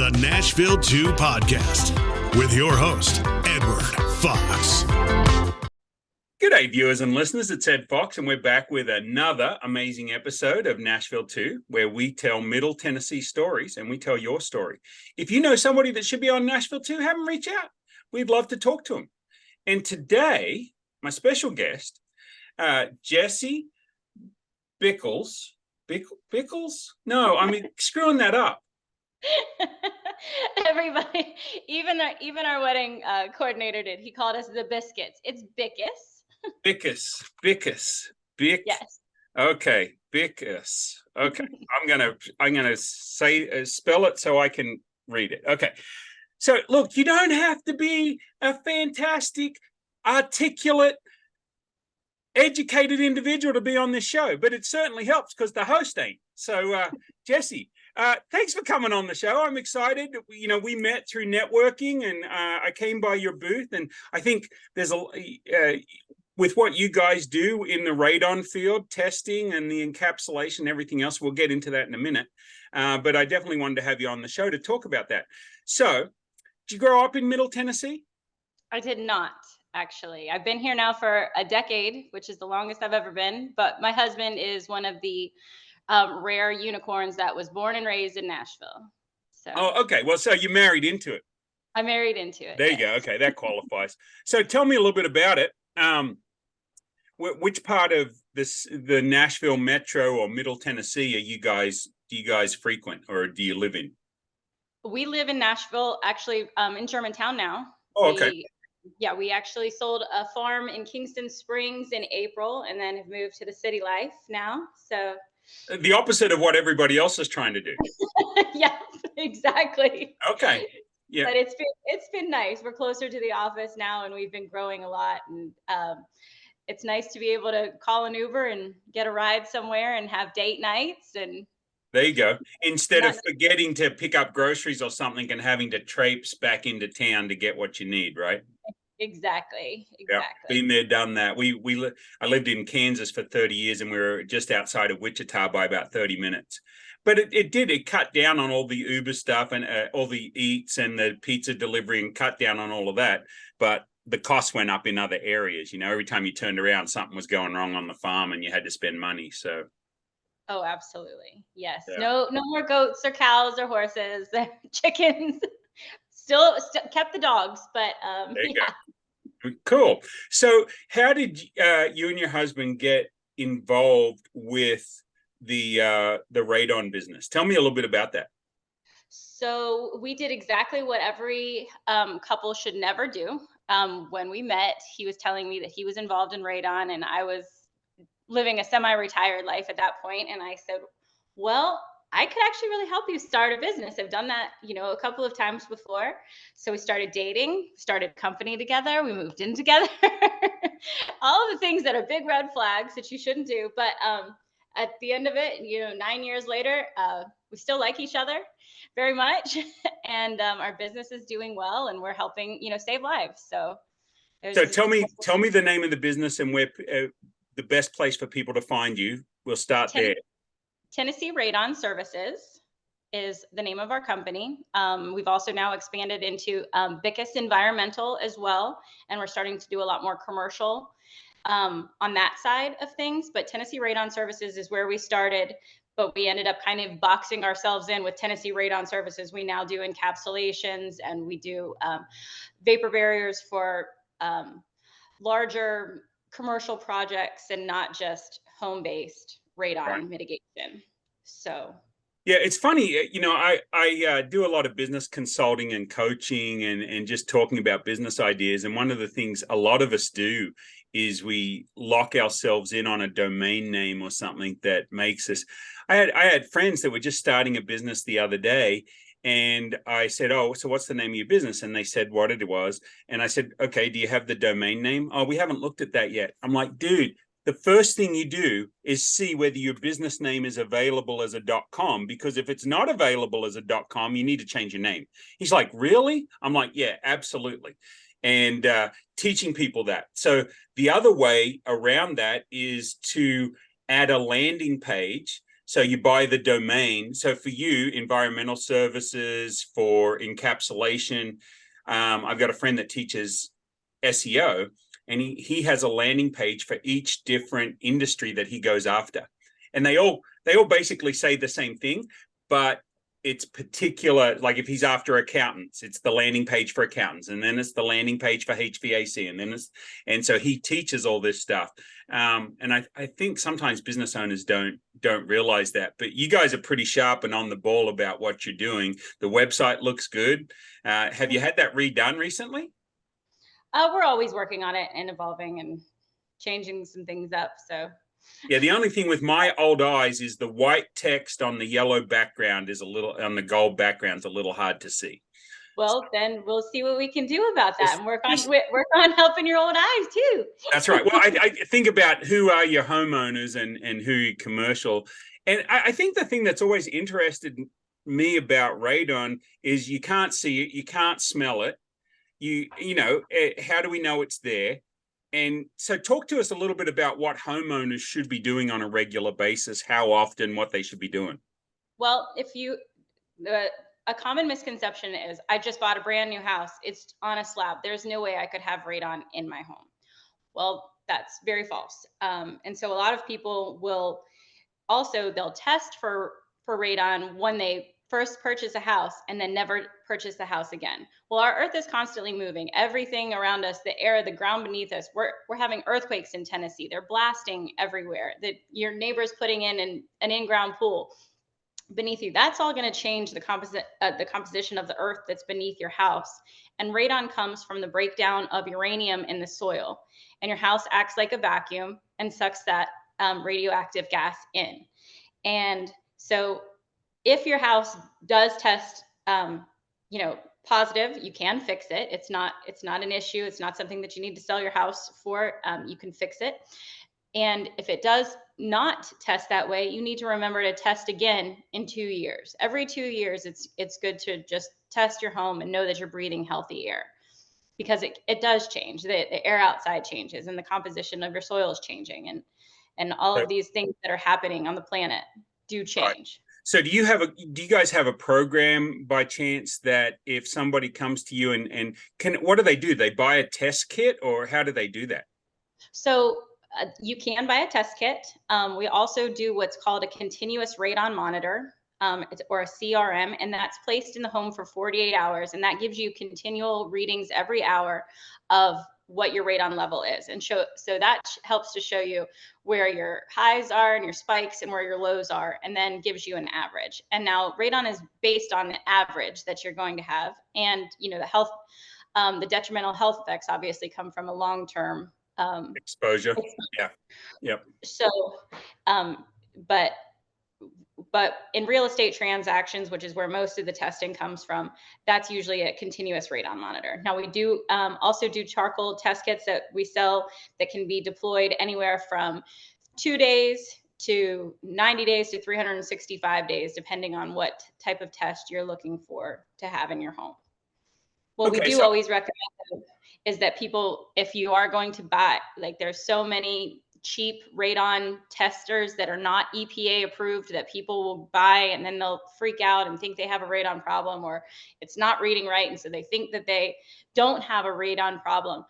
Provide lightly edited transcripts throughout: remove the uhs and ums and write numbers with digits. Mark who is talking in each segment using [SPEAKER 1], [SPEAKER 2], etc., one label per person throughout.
[SPEAKER 1] the Nashville 2 podcast with your host, Edward Fox.
[SPEAKER 2] G'day, viewers and listeners. It's Ed Fox, and we're back with another amazing episode of Nashville 2, where we tell Middle Tennessee stories and we tell your story. If you know somebody that should be on Nashville 2, have them reach out. We'd love to talk to them. And today, my special guest, Jessi Bickes. Bickles? No, I'm screwing that up.
[SPEAKER 3] Everybody, even our wedding coordinator did. He called us the Biscuits. It's Bickes.
[SPEAKER 2] Bickes.
[SPEAKER 3] Yes.
[SPEAKER 2] Okay, Bickes. Okay, I'm gonna say spell it so I can read it. Okay, so look, you don't have to be a fantastic, articulate, educated individual to be on this show, but it certainly helps because the host ain't. So, Jessi, thanks for coming on the show. I'm excited. We met through networking, and I came by your booth, and I think there's with what you guys do in the radon field, testing and the encapsulation and everything else. We'll get into that in a minute, but I definitely wanted to have you on the show to talk about that. So, did you grow up in Middle Tennessee?
[SPEAKER 3] I did not. Actually, I've been here now for a decade, which is the longest I've ever been. But my husband is one of the rare unicorns that was born and raised in Nashville. So. Oh,
[SPEAKER 2] okay. Well, so you married into it.
[SPEAKER 3] I married into it.
[SPEAKER 2] There you go. Okay, that qualifies. So tell me a little bit about it. Which part of the Nashville metro or Middle Tennessee do you guys frequent, or do you live in?
[SPEAKER 3] We live in Nashville, actually, in Germantown now.
[SPEAKER 2] Oh, okay.
[SPEAKER 3] We actually sold a farm in Kingston Springs in April and then have moved to the city life now. So
[SPEAKER 2] the opposite of what everybody else is trying to do.
[SPEAKER 3] Yeah, exactly.
[SPEAKER 2] Okay. Yeah.
[SPEAKER 3] But it's been nice. We're closer to the office now, and we've been growing a lot. And it's nice to be able to call an Uber and get a ride somewhere and have date nights. And
[SPEAKER 2] there you go. Instead of forgetting to pick up groceries or something and having to traipse back into town to get what you need, right?
[SPEAKER 3] Exactly.
[SPEAKER 2] Yeah, been there, done that. I lived in Kansas for 30 years, and we were just outside of Wichita by about 30 minutes. But it cut down on all the Uber stuff and all the eats and the pizza delivery, and cut down on all of that. But the costs went up in other areas. Every time you turned around, something was going wrong on the farm and you had to spend money. So.
[SPEAKER 3] Oh, absolutely. Yes.
[SPEAKER 2] Yeah.
[SPEAKER 3] No more goats or cows or horses, chickens. Still kept the dogs, but
[SPEAKER 2] there you go. Cool. So how did you and your husband get involved with the Radon business? Tell me a little bit about that.
[SPEAKER 3] So we did exactly what every couple should never do. When we met, he was telling me that he was involved in Radon, and I was living a semi-retired life at that point. And I said, well, I could actually really help you start a business. I've done that, a couple of times before. So we started dating, started a company together. We moved in together, all of the things that are big red flags that you shouldn't do. But at the end of it, 9 years later, we still like each other very much. And our business is doing well, and we're helping, save lives. So
[SPEAKER 2] tell me the name of the business and where the best place for people to find you. We'll start there.
[SPEAKER 3] Tennessee Radon Services is the name of our company. We've also now expanded into Bickes Environmental as well, and we're starting to do a lot more commercial on that side of things. But Tennessee Radon Services is where we started, but we ended up kind of boxing ourselves in with Tennessee Radon Services. We now do encapsulations, and we do vapor barriers for larger commercial projects and not just home-based radon mitigation. So
[SPEAKER 2] yeah, it's funny, I do a lot of business consulting and coaching and just talking about business ideas, and one of the things a lot of us do is we lock ourselves in on a domain name or something that makes us. I had friends that were just starting a business the other day, and I said, oh, so what's the name of your business? And they said what it was, and I said, okay, do you have the domain name? Oh, we haven't looked at that yet. I'm like, dude, the first thing you do is see whether your business name is available as a .com, because if it's not available as a .com, you need to change your name. He's like, really? I'm like, yeah, absolutely. And teaching people that. So the other way around that is to add a landing page So you buy the domain. So for you, environmental services, for encapsulation, I've got a friend that teaches SEO, and he has a landing page for each different industry that he goes after. And they all basically say the same thing, but it's particular. Like if he's after accountants, it's the landing page for accountants, and then it's the landing page for HVAC, and so he teaches all this stuff. And I think sometimes business owners don't realize that, but you guys are pretty sharp and on the ball about what you're doing. The website looks good. Have you had that redone recently?
[SPEAKER 3] We're always working on it and evolving and changing some things up. So
[SPEAKER 2] yeah, the only thing with my old eyes is the white text on the yellow background is on the gold background is a little hard to see.
[SPEAKER 3] Well, then we'll see what we can do about that and work on helping your old eyes too.
[SPEAKER 2] That's right. Well, I think about who are your homeowners and who are commercial. And I think the thing that's always interested me about radon is you can't see it, you can't smell it. You know, how do we know it's there? And so talk to us a little bit about what homeowners should be doing on a regular basis, how often, what they should be doing.
[SPEAKER 3] Well, a common misconception is, I just bought a brand new house, it's on a slab, there's no way I could have radon in my home. Well, that's very false. And so a lot of people will also, they'll test for radon when they first purchase a house and then never purchase the house again. Well, our earth is constantly moving. Everything around us, the air, the ground beneath us, we're having earthquakes in Tennessee. They're blasting everywhere. Your neighbor's putting in an in-ground pool beneath you. That's all going to change the composition of the earth that's beneath your house. And radon comes from the breakdown of uranium in the soil. And your house acts like a vacuum and sucks that radioactive gas in. And so if your house does test, positive, you can fix it. It's not an issue. It's not something that you need to sell your house for. You can fix it. And if it does not test that way, you need to remember to test again in 2 years. Every 2 years, it's good to just test your home and know that you're breathing healthy air, because it does change. The air outside changes, and the composition of your soil is changing, and all of these things that are happening on the planet do change.
[SPEAKER 2] Right. So do you guys have a program by chance that if somebody comes to you and what do they do? They buy a test kit, or how do they do that?
[SPEAKER 3] So you can buy a test kit. We also do what's called a continuous radon monitor, or a CRM, and that's placed in the home for 48 hours. And that gives you continual readings every hour of what your radon level is. And so that helps to show you where your highs are and your spikes and where your lows are, and then gives you an average. And now radon is based on the average that you're going to have. And, the detrimental health effects obviously come from a long-term
[SPEAKER 2] exposure. Yeah. Yep.
[SPEAKER 3] So, but in real estate transactions, which is where most of the testing comes from, that's usually a continuous radon monitor. Now, we do also do charcoal test kits that we sell that can be deployed anywhere from 2 days to 90 days to 365 days, depending on what type of test you're looking for to have in your home. What we do always recommend is that people, if you are going to buy, there's so many cheap radon testers that are not EPA approved that people will buy, and then they'll freak out and think they have a radon problem, or it's not reading right, and so they think that they don't have a radon problem.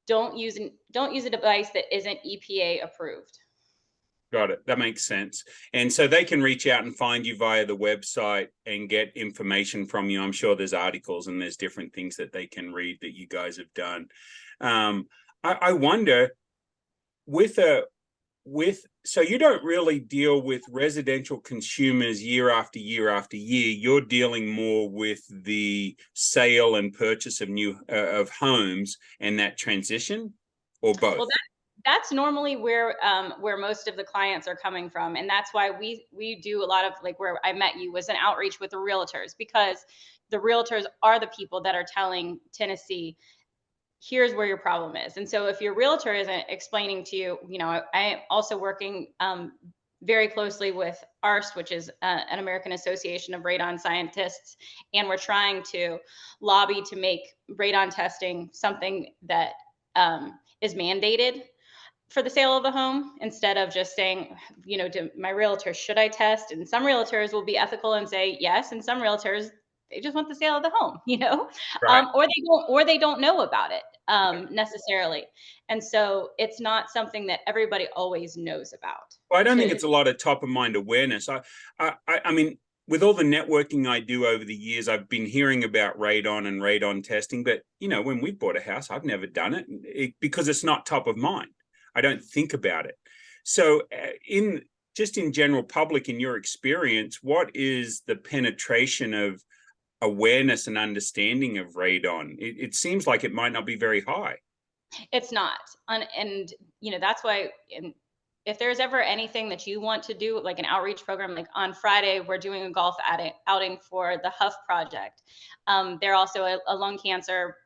[SPEAKER 3] Don't use a device that isn't EPA approved.
[SPEAKER 2] Got it. That makes sense. And so they can reach out and find you via the website and get information from you. I'm sure there's articles and there's different things that they can read that you guys have done. I wonder, so you don't really deal with residential consumers year after year after year. You're dealing more with the sale and purchase of homes and that transition, or both? Well,
[SPEAKER 3] that's normally where most of the clients are coming from. And that's why we do a lot of, where I met you was an outreach with the realtors, because the realtors are the people that are telling Tennessee, here's where your problem is. And so if your realtor isn't explaining to you, I am also working very closely with ARS, which is an American Association of Radon Scientists. And we're trying to lobby to make radon testing something that is mandated. for the sale of the home, instead of just saying, to my realtor, should I test? And some realtors will be ethical and say yes, and some realtors, they just want the sale of the home,
[SPEAKER 2] Right.
[SPEAKER 3] or they don't know about it necessarily. And so it's not something that everybody always knows about.
[SPEAKER 2] Well, I don't think it's a lot of top of mind awareness. I mean, with all the networking I do over the years, I've been hearing about radon and radon testing, but when we bought a house, I've never done it because it's not top of mind. I don't think about it. So in general public, in your experience, what is the penetration of awareness and understanding of radon? It seems like it might not be very high.
[SPEAKER 3] It's not. And that's why, if there's ever anything that you want to do, like an outreach program, like on Friday, we're doing a golf outing for the Huff Project. They're also a lung cancer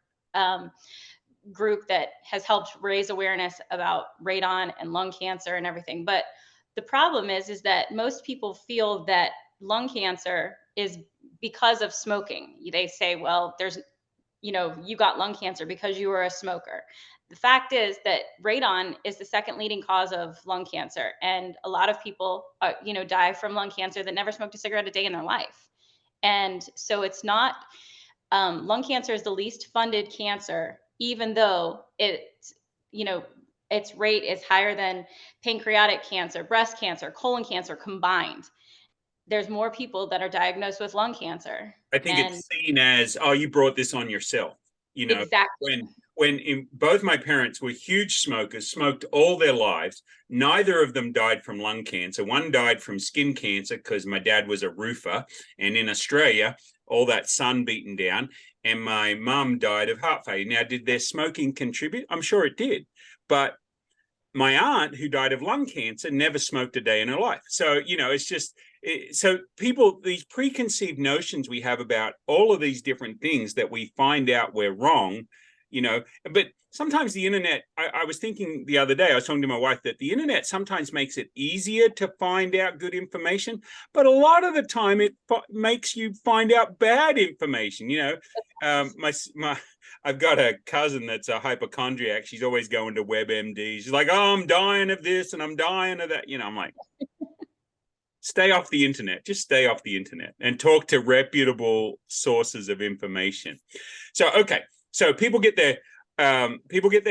[SPEAKER 3] group that has helped raise awareness about radon and lung cancer and everything. But the problem is that most people feel that lung cancer is because of smoking. They say, well, you got lung cancer because you were a smoker. The fact is that radon is the second leading cause of lung cancer. And a lot of people, die from lung cancer that never smoked a cigarette a day in their life. And so it's not, lung cancer is the least funded cancer, even though its rate is higher than pancreatic cancer, breast cancer, colon cancer combined. There's more people that are diagnosed with lung cancer.
[SPEAKER 2] I think it's seen as, oh, you brought this on yourself.
[SPEAKER 3] Exactly.
[SPEAKER 2] When both my parents were huge smokers, smoked all their lives, neither of them died from lung cancer. One died from skin cancer because my dad was a roofer, and in Australia, all that sun beaten down, and my mum died of heart failure. Now, did their smoking contribute? I'm sure it did. But my aunt, who died of lung cancer, never smoked a day in her life. So, it's just, so people, these preconceived notions we have about all of these different things that we find out we're wrong, but sometimes the internet, I was thinking the other day, I was talking to my wife that the internet sometimes makes it easier to find out good information, but a lot of the time it makes you find out bad information. I've got a cousin that's a hypochondriac. She's always going to WebMD. She's like, oh, I'm dying of this and I'm dying of that. I'm like, stay off the internet. Just stay off the internet and talk to reputable sources of information. So, okay. So people get their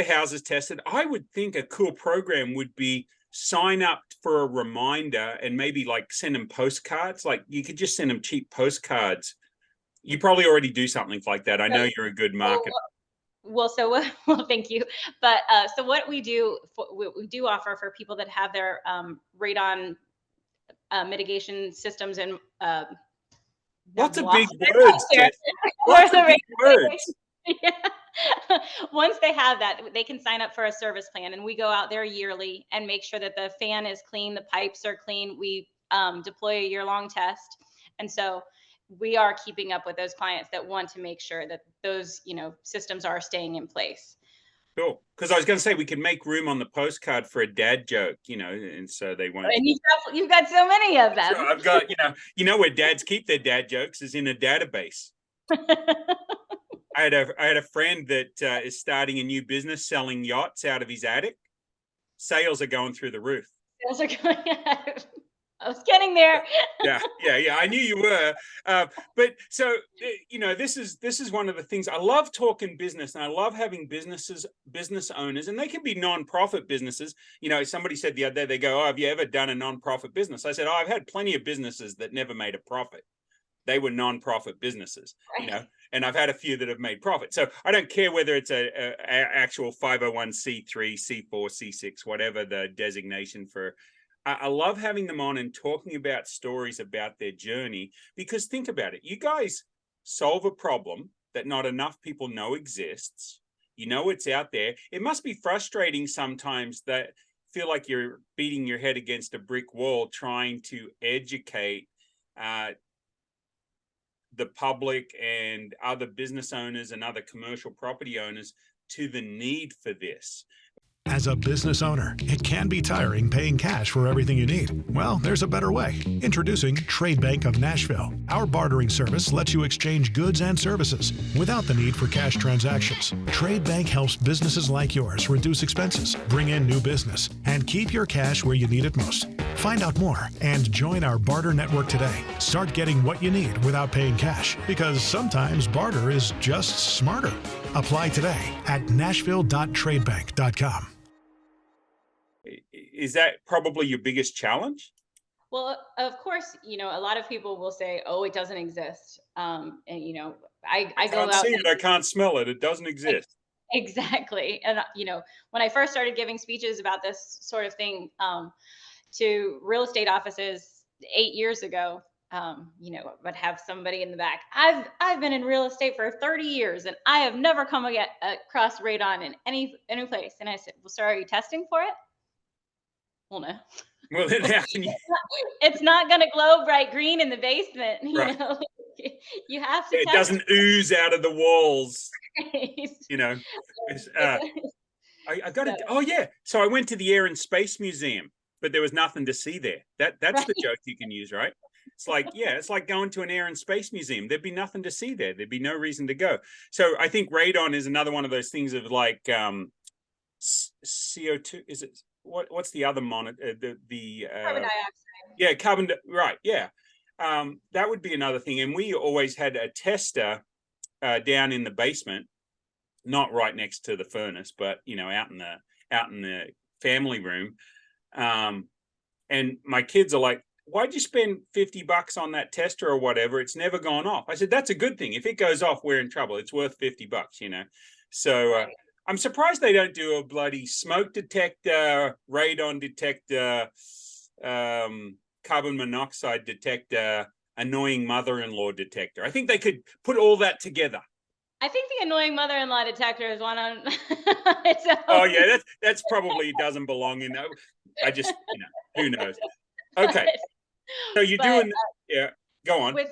[SPEAKER 2] houses tested. I would think a cool program would be sign up for a reminder and maybe like send them postcards. Like you could just send them cheap postcards. You probably already do something like that. I know you're a good marketer.
[SPEAKER 3] Well, thank you. But so what we do offer for people that have their radon mitigation systems and
[SPEAKER 2] lots of big words. Lots of big words.
[SPEAKER 3] Yeah. Once they have that, they can sign up for a service plan, and we go out there yearly and make sure that the fan is clean, the pipes are clean. We deploy a year-long test, and so we are keeping up with those clients that want to make sure that those systems are staying in place.
[SPEAKER 2] Cool. Because I was going to say we could make room on the postcard for a dad joke, and so they won't.
[SPEAKER 3] And you've got so many of them.
[SPEAKER 2] So I've got, where dads keep their dad jokes is in a database. I had a friend that is starting a new business selling yachts out of his attic. Sales are going through the roof.
[SPEAKER 3] Sales are going. I was getting there.
[SPEAKER 2] Yeah. I knew you were. But so, this is one of the things I love talking business, and I love having business owners, and they can be nonprofit businesses. Somebody said the other day, they go, oh, have you ever done a nonprofit business? I said, oh, I've had plenty of businesses that never made a profit. They were nonprofit businesses,
[SPEAKER 3] right.
[SPEAKER 2] And I've had a few that have made profit. So I don't care whether it's a actual 501c3, C4, C6, whatever the designation for. I love having them on and talking about stories about their journey, because think about it. You guys solve a problem that not enough people know exists. It's out there. It must be frustrating sometimes that feel like you're beating your head against a brick wall trying to educate the public and other business owners and other commercial property owners to the need for this.
[SPEAKER 1] As a business owner, it can be tiring paying cash for everything you need. Well, there's a better way. Introducing Trade Bank of Nashville. Our bartering service lets you exchange goods and services without the need for cash transactions. Trade Bank helps businesses like yours reduce expenses, bring in new business, and keep your cash where you need it most. Find out more and join our barter network today. Start getting what you need without paying cash, because sometimes barter is just smarter. Apply today at nashville.tradebank.com.
[SPEAKER 2] Is that probably your biggest challenge?
[SPEAKER 3] Well, of course, a lot of people will say, "Oh, it doesn't exist." And I go
[SPEAKER 2] can't
[SPEAKER 3] out.
[SPEAKER 2] see it, I can't smell it. It doesn't exist.
[SPEAKER 3] Exactly. And when I first started giving speeches about this sort of thing to real estate offices 8 years ago, would have somebody in the back. I've been in real estate for 30 years and I have never come across radon in any place. And I said, "Well, sir, are you testing for it?" "Well, no."
[SPEAKER 2] Well, then how can you?
[SPEAKER 3] It's not going to glow bright green in the basement.
[SPEAKER 2] Right.
[SPEAKER 3] You have to
[SPEAKER 2] It
[SPEAKER 3] test
[SPEAKER 2] doesn't ooze out of the walls.
[SPEAKER 3] it.
[SPEAKER 2] I got it. Oh yeah. So I went to the Air and Space Museum, but there was nothing to see there. That's
[SPEAKER 3] Right.
[SPEAKER 2] the joke you can use, right? It's like, yeah, it's like going to an Air and Space Museum. There'd be nothing to see there. There'd be no reason to go. So I think radon is another one of those things of like CO2. Is it what's the other monitor? The
[SPEAKER 3] Carbon dioxide.
[SPEAKER 2] Yeah, right. Yeah. That would be another thing. And we always had a tester down in the basement, not right next to the furnace, but out in the family room. And my kids are like, "Why'd you spend $50 on that tester or whatever? It's never gone off." I said, "That's a good thing. If it goes off, we're in trouble. It's worth $50, So
[SPEAKER 3] Right.
[SPEAKER 2] I'm surprised they don't do a bloody smoke detector, radon detector, carbon monoxide detector, annoying mother-in-law detector. I think they could put all that together.
[SPEAKER 3] I think the annoying mother-in-law detector is one on its own.
[SPEAKER 2] Oh yeah, that's probably doesn't belong in there. I just, who knows? Okay, so you're doing, yeah. Go on.
[SPEAKER 3] With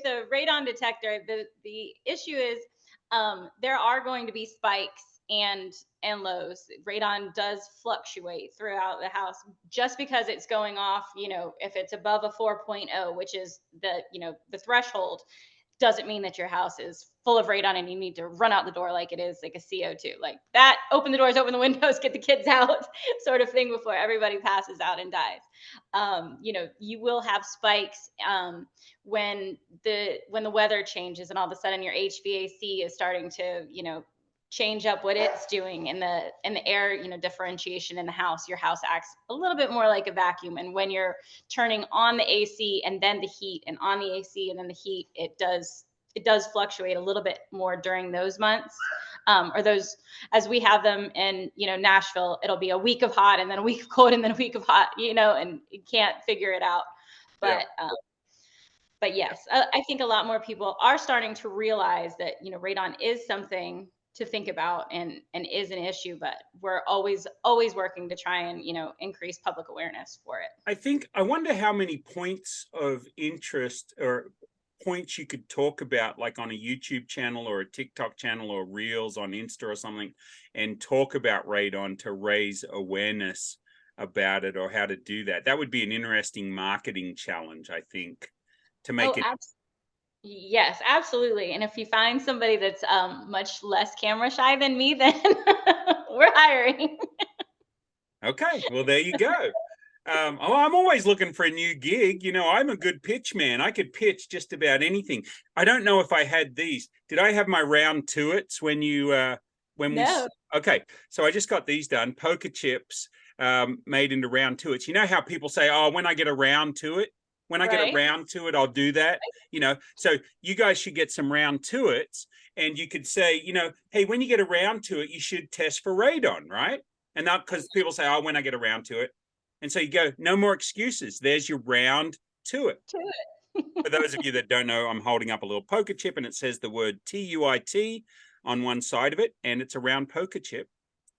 [SPEAKER 3] the radon detector, the issue is there are going to be spikes and lows. Radon does fluctuate throughout the house. Just because it's going off, if it's above a 4.0, which is the threshold, doesn't mean that your house is full of radon and you need to run out the door like it is like a CO2. Like that, open the doors, open the windows, get the kids out sort of thing before everybody passes out and dies. You will have spikes when the weather changes and all of a sudden your HVAC is starting to, change up what it's doing in the air, differentiation in the house. Your house acts a little bit more like a vacuum. And when you're turning on the AC and then the heat and on the AC and then the heat, it does fluctuate a little bit more during those months. Or those, as we have them in, Nashville, it'll be a week of hot and then a week of cold and then a week of hot, and you can't figure it out. But, but yes, I think a lot more people are starting to realize that, radon is something to think about and is an issue, but we're always working to try and, increase public awareness for it.
[SPEAKER 2] I wonder how many points of interest or points you could talk about, like on a YouTube channel or a TikTok channel or Reels on Insta or something, and talk about radon to raise awareness about it or how to do that. That would be an interesting marketing challenge, I think, to make it.
[SPEAKER 3] Yes, absolutely. And if you find somebody that's much less camera shy than me, then we're hiring.
[SPEAKER 2] Okay, well, there you go. I'm always looking for a new gig. I'm a good pitch man. I could pitch just about anything. I don't know if I had these. Did I have my round tuits when you
[SPEAKER 3] No.
[SPEAKER 2] Okay, so I just got these done. Poker chips made into round tuits. You know how people say, "Oh, when I get around to it." When I get around to it, I'll do that, So you guys should get some round tuits, and you could say, "Hey, when you get around to it, you should test for radon," right? And not because people say, "Oh, when I get around to it," and so you go, "No more excuses. There's your round tuit." For those of you that don't know, I'm holding up a little poker chip, and it says the word TUIT on one side of it, and it's a round poker chip.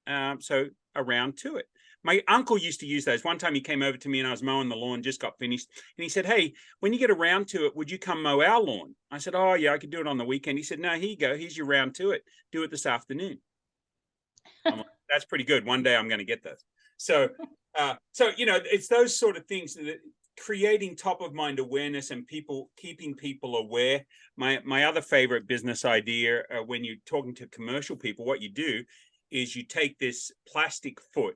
[SPEAKER 2] So a round tuit. My uncle used to use those. One time he came over to me and I was mowing the lawn, just got finished. And he said, "Hey, when you get around to it, would you come mow our lawn?" I said, "Oh, yeah, I could do it on the weekend." He said, "No, here you go. Here's your round to it. Do it this afternoon." I'm like, That's pretty good. One day I'm going to get those. So, it's those sort of things that creating top of mind awareness and keeping people aware. My other favorite business idea, when you're talking to commercial people, what you do is you take this plastic foot.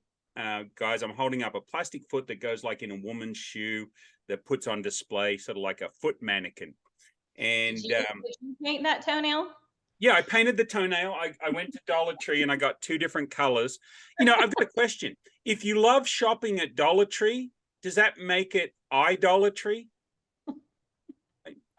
[SPEAKER 2] Guys, I'm holding up a plastic foot that goes like in a woman's shoe that puts on display, sort of like a foot mannequin. And
[SPEAKER 3] did you paint that toenail?
[SPEAKER 2] Yeah, I painted the toenail. I went to Dollar Tree and I got 2 different colors. I've got a question. If you love shopping at Dollar Tree, does that make it idolatry?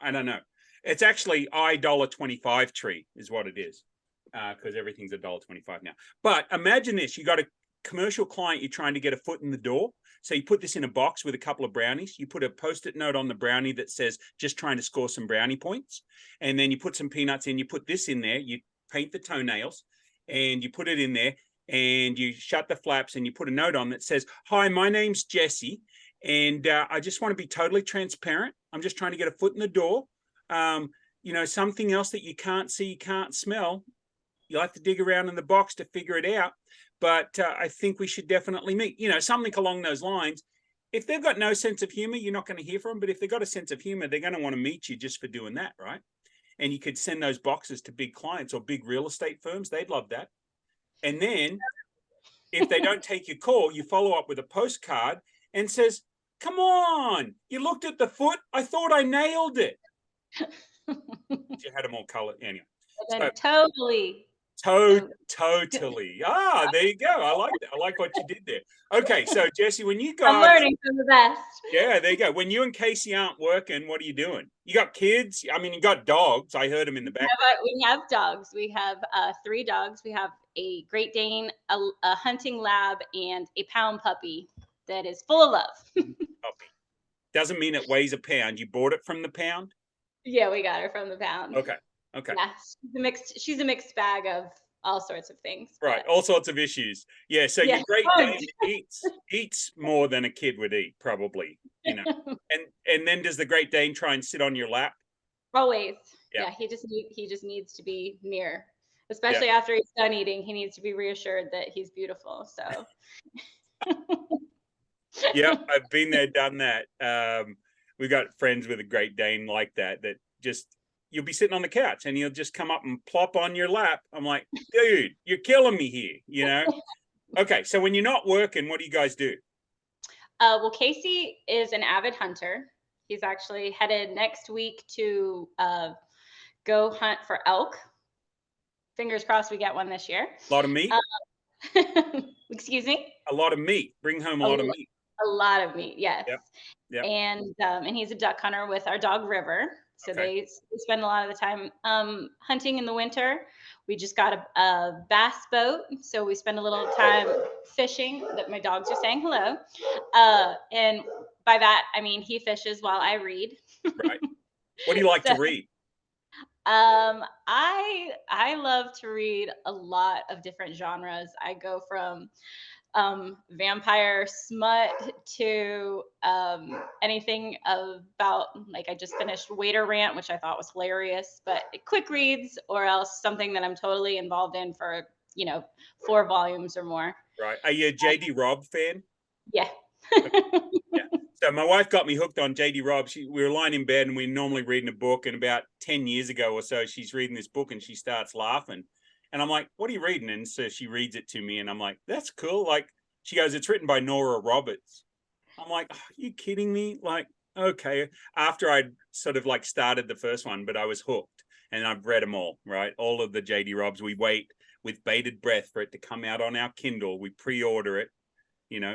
[SPEAKER 2] I don't know. It's actually $1.25 tree is what it is, because everything's $1.25 now. But imagine this: you got a commercial client, you're trying to get a foot in the door. So you put this in a box with a couple of brownies. You put a Post-it note on the brownie that says, just trying to score some brownie points. And then you put some peanuts in, you put this in there, you paint the toenails and you put it in there and you shut the flaps and you put a note on that says, hi, my name's Jessi. And I just want to be totally transparent. I'm just trying to get a foot in the door. Something else that you can't see, you can't smell. You'll have to dig around in the box to figure it out. But I think we should definitely meet, something along those lines. If they've got no sense of humor, you're not going to hear from them. But if they've got a sense of humor, they're going to want to meet you just for doing that, right? And you could send those boxes to big clients or big real estate firms. They'd love that. And then if they don't take your call, you follow up with a postcard and says, come on, you looked at the foot. I thought I nailed it. You had them all colored. Anyway.
[SPEAKER 3] Totally.
[SPEAKER 2] Totally. There you go. I like that. I like what you did there. Okay, so Jessi, when you guys,
[SPEAKER 3] I'm learning from the best.
[SPEAKER 2] Yeah, there you go. When you and Casey aren't working, what are you doing? You got kids? I mean, you got dogs. I heard them in the back.
[SPEAKER 3] We have dogs. We have 3 dogs. We have a Great Dane, a hunting lab, and a pound puppy that is full of love.
[SPEAKER 2] Puppy. Doesn't mean it weighs a pound. You bought it from the pound?
[SPEAKER 3] Yeah, we got her from the pound.
[SPEAKER 2] Okay.
[SPEAKER 3] Yeah, she's a mixed bag of all sorts of things.
[SPEAKER 2] Right, all sorts of issues. Yeah, so your Great Dane eats more than a kid would eat, probably. And then does the Great Dane try and sit on your lap?
[SPEAKER 3] Always. Yeah, he just needs to be near, especially after he's done eating. He needs to be reassured that he's beautiful. So.
[SPEAKER 2] Yeah, I've been there, done that. We've got friends with a Great Dane like that just. You'll be sitting on the couch and he'll just come up and plop on your lap. I'm like, dude, you're killing me here, Okay, so when you're not working, what do you guys do?
[SPEAKER 3] Well, Casey is an avid hunter. He's actually headed next week to go hunt for elk. Fingers crossed we get one this year.
[SPEAKER 2] A lot of meat?
[SPEAKER 3] Excuse me?
[SPEAKER 2] A lot of meat. Bring home a lot of meat.
[SPEAKER 3] A lot of meat, yes.
[SPEAKER 2] Yep.
[SPEAKER 3] And he's a duck hunter with our dog River. So they spend a lot of the time hunting in the winter. We just got a bass boat, so we spend a little time fishing. That my dogs are saying hello, and by that I mean he fishes while I read. Right.
[SPEAKER 2] What do you like to read?
[SPEAKER 3] I love to read a lot of different genres. I go from vampire smut to anything about, like, I just finished Waiter Rant, which I thought was hilarious, but quick reads, or else something that I'm totally involved in for 4 volumes or more.
[SPEAKER 2] Right. Are you a JD Robb fan?
[SPEAKER 3] Yeah.
[SPEAKER 2] Yeah. So my wife got me hooked on JD Robb. We were lying in bed and we were normally reading a book, and about 10 years ago or so, she's reading this book and she starts laughing. And I'm like, what are you reading? And so she reads it to me and I'm like, that's cool. Like, she goes, it's written by Nora Roberts. I'm like, are you kidding me? Like, okay. After I'd sort of like started the first one, but I was hooked and I've read them all, right? All of the JD Robbs. We wait with bated breath for it to come out on our Kindle. We pre-order it.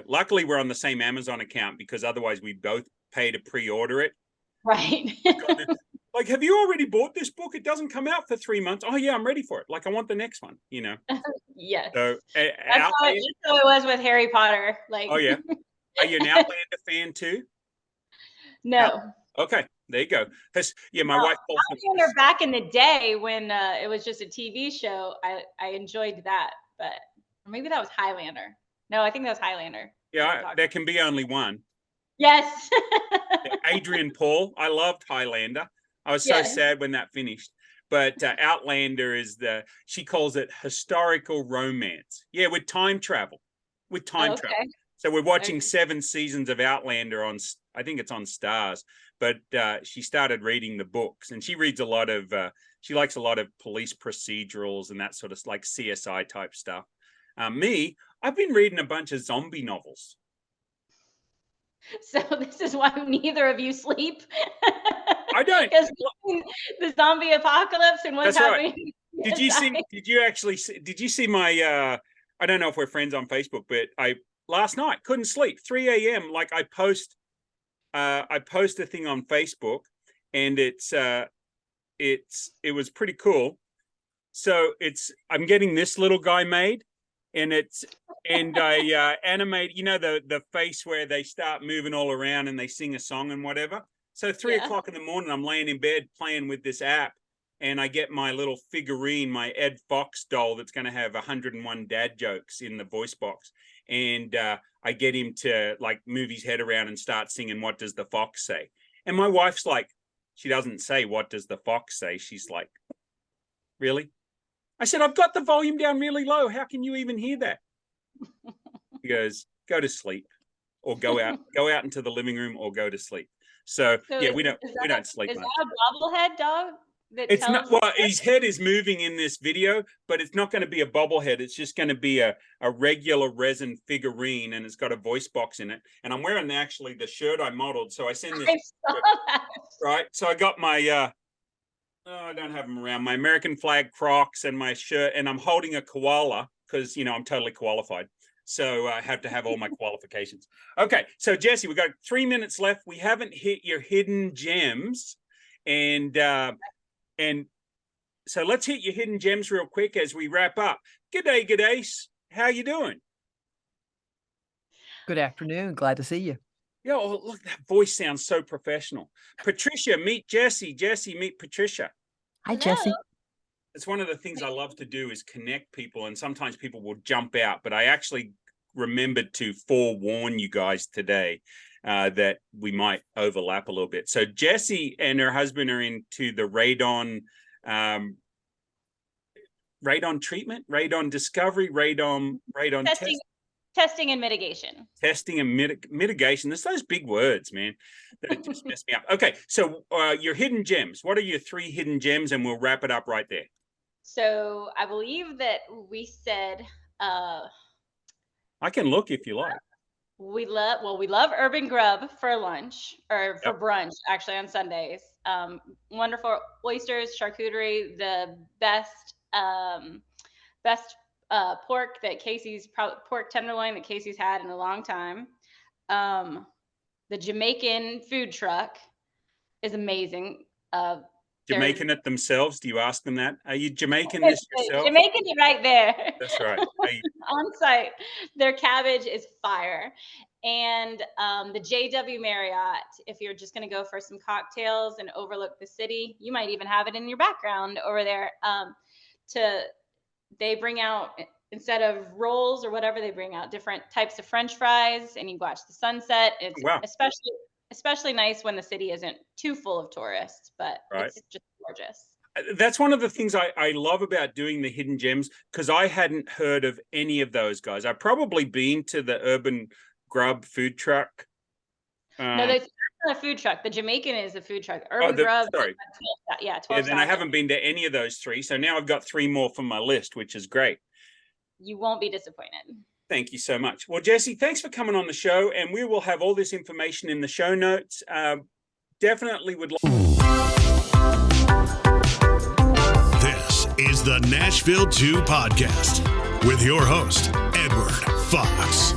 [SPEAKER 2] Luckily we're on the same Amazon account, because otherwise we both pay to pre-order it.
[SPEAKER 3] Right.
[SPEAKER 2] Like, have you already bought this book? It doesn't come out for 3 months. Oh yeah, I'm ready for it. Like, I want the next one,
[SPEAKER 3] Yes.
[SPEAKER 2] So
[SPEAKER 3] that's how it was with Harry Potter. Like,
[SPEAKER 2] oh yeah. Are you an Outlander fan too?
[SPEAKER 3] No.
[SPEAKER 2] Okay, there you go. My wife.
[SPEAKER 3] Outlander back in the day when it was just a TV show, I enjoyed that, but maybe that was Highlander. No, I think that was Highlander.
[SPEAKER 2] Yeah, there can be only one.
[SPEAKER 3] Yes.
[SPEAKER 2] Adrian Paul. I loved Highlander. I was so sad when that finished. But Outlander is she calls it historical romance. Yeah, with time travel. Travel. So we're watching 7 seasons of Outlander I think it's on Stars, but she started reading the books, and she reads a lot of, she likes a lot of police procedurals and that sort of like CSI type stuff. I've been reading a bunch of zombie novels.
[SPEAKER 3] So this is why neither of you sleep.
[SPEAKER 2] I don't.
[SPEAKER 3] Because the zombie apocalypse and what's happening.
[SPEAKER 2] Right. Did you see my, I don't know if we're friends on Facebook, but last night couldn't sleep, 3 a.m. Like I post a thing on Facebook, and it was pretty cool. So I'm getting this little guy made, and I animate, the face where they start moving all around and they sing a song and whatever. So 3 o'clock in the morning, I'm laying in bed playing with this app, and I get my little figurine, my Ed Fox doll that's going to have 101 dad jokes in the voice box. And I get him to like move his head around and start singing, "What does the fox say?" And my wife's like, she doesn't say, "What does the fox say?" She's like, "Really?" I said, "I've got the volume down really low. How can you even hear that?" He goes, "Go to sleep, or go out into the living room, or go to sleep." So yeah, we don't sleep.
[SPEAKER 3] Is that a bobblehead dog?
[SPEAKER 2] It's not. Well, his head is moving in this video, but it's not going to be a bobblehead. It's just going to be a regular resin figurine, and it's got a voice box in it. And I'm wearing actually the shirt I modeled. So I send this.
[SPEAKER 3] I saw that.
[SPEAKER 2] Right. So I got my I don't have them around, my American flag Crocs and my shirt, and I'm holding a koala because I'm totally qualified. So I have to have all my qualifications. Okay. So Jessi, we've got 3 minutes left. We haven't hit your hidden gems, and so let's hit your hidden gems real quick as we wrap up. G'day. How you doing?
[SPEAKER 4] Good afternoon. Glad to see you.
[SPEAKER 2] Yeah, oh, look, that voice sounds so professional. Patricia, meet Jessi. Jessi, meet Patricia.
[SPEAKER 4] Hi, Jessi.
[SPEAKER 2] It's one of the things I love to do is connect people, and sometimes people will jump out, but I actually remembered to forewarn you guys today that we might overlap a little bit. So Jessi and her husband are into the radon treatment, radon discovery, radon
[SPEAKER 3] testing and mitigation.
[SPEAKER 2] Testing and mitigation. There's those big words, man, that just mess me up. Okay, so your hidden gems. What are your 3 hidden gems? And we'll wrap it up right there.
[SPEAKER 3] So I believe that we said
[SPEAKER 2] I can look if you like.
[SPEAKER 3] We love Urban Grub for lunch or for brunch, actually on Sundays. Wonderful oysters, charcuterie, the best pork tenderloin that Casey's had in a long time. The Jamaican food truck is amazing.
[SPEAKER 2] Jamaican it themselves? Do you ask them that? Are you Jamaican this yourself?
[SPEAKER 3] Jamaican it right there.
[SPEAKER 2] That's right.
[SPEAKER 3] On site. Their cabbage is fire. And the JW Marriott, if you're just going to go for some cocktails and overlook the city, you might even have it in your background over there. They bring out, instead of rolls or whatever, they bring out different types of French fries, and you watch the sunset. It's especially nice when the city isn't too full of tourists, but it's just gorgeous.
[SPEAKER 2] That's one of the things I love about doing the hidden gems, because I hadn't heard of any of those guys. I've probably been to the Urban Grub food truck.
[SPEAKER 3] No, that's not a food truck. The Jamaican is a food truck. Urban Grub.
[SPEAKER 2] Sorry.
[SPEAKER 3] 12
[SPEAKER 2] then I haven't been to any of those 3. So now I've got 3 more from my list, which is great.
[SPEAKER 3] You won't be disappointed.
[SPEAKER 2] Thank you so much. Well, Jessi, thanks for coming on the show, and we will have all this information in the show notes. Definitely would like.
[SPEAKER 1] This is the Nashville 2 podcast with your host, Edward Fox.